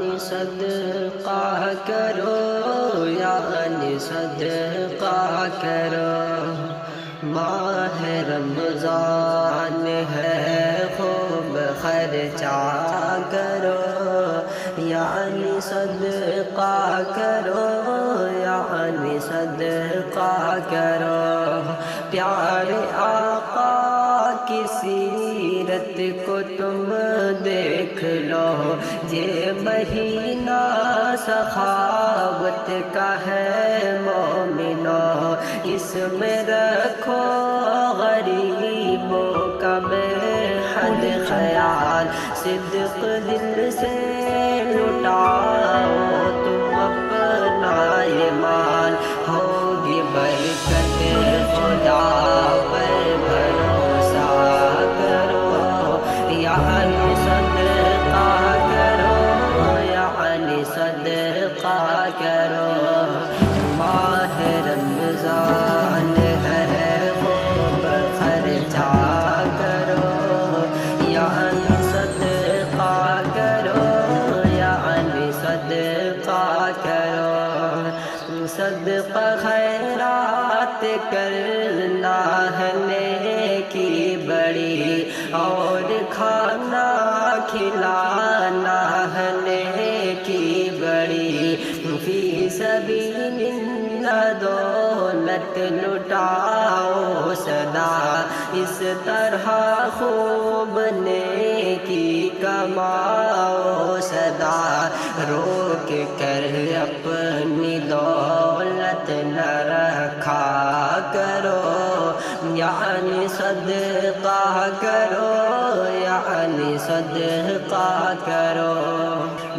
یعنی صدقہ کرو، یعنی صدقہ کرو، ماہ رمضان ہے خوب خرچہ کرو، یعنی صدقہ کرو، یعنی صدقہ کرو، پیارے آقا کی سیرت کو تم دیکھ لو، یہ مہینہ سخاوت کا ہے مومنو، اس میں رکھو غریبوں کا بے حد خیال، صدق دل سے لٹاؤ تم اپنا یہ مال، ہوگی برکت خدا پر بھروسہ کرو، یعنی صدقہ کرو، یعنی صدقہ کرو، ماہ رمضان ہے خوب خرچہ کرو، یعنی صدقہ کرو، یعنی صدقہ کرو، صدقہ خیرات کرنا ہے نیکی بڑی، اور کھانا کھلانا ہے نیکی بڑی، فی سبیل اللہ دولت لٹاؤ سدا، اس طرح خوب نیکی کماؤ سدا، روک کر اپنی دولت نہ رکھا کرو، یعنی صدقہ کرو، یعنی صدقہ کرو،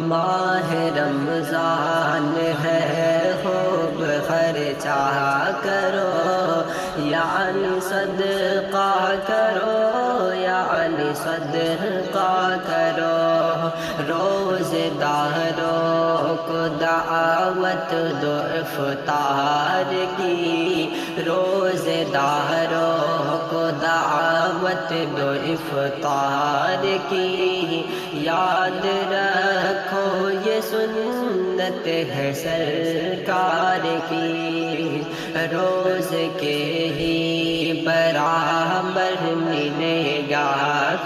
ماہ رمضان ہے خوب خرچہ کرو، یعنی صدقہ کرو، یعنی صدقہ کرو، روزے داروں کو دعوت دو افطار کی، روزے داروں کو دعوت دو افطار کی، یاد رکھو یہ سنت ہے سرکار کی، روز کے ہی برابر ملے گا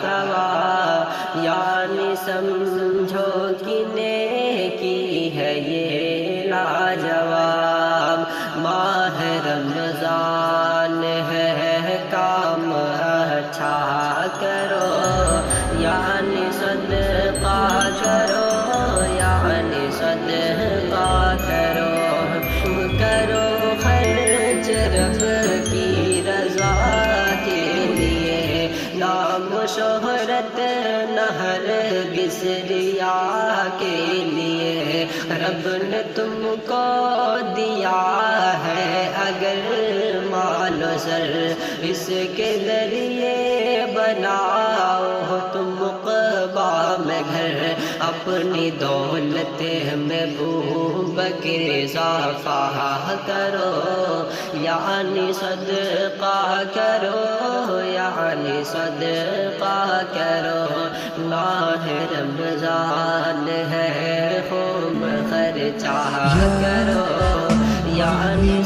ثواب، یعنی سمجھو کہ نیکی ہے یہ لاجواب، ماہ رمضان ہے کام اچھا کرو، یعنی صدقہ کرو، یعنی صدقہ کرو، کرو خرچ رب کی رضا کے لیے، نام و شہرت نہ ہرگز ریا کے لیے، رب نے تم کو دیا ہے اگر مال و زر، اس کے ذریعے بناؤ تم عقبہ میں گھر، اپنی دولت محبوب کے اضافہ کرو، یعنی صدقہ کرو، یعنی صدقہ کرو، ماہ رمضان ہے خوب خرچہ کرو، یعنی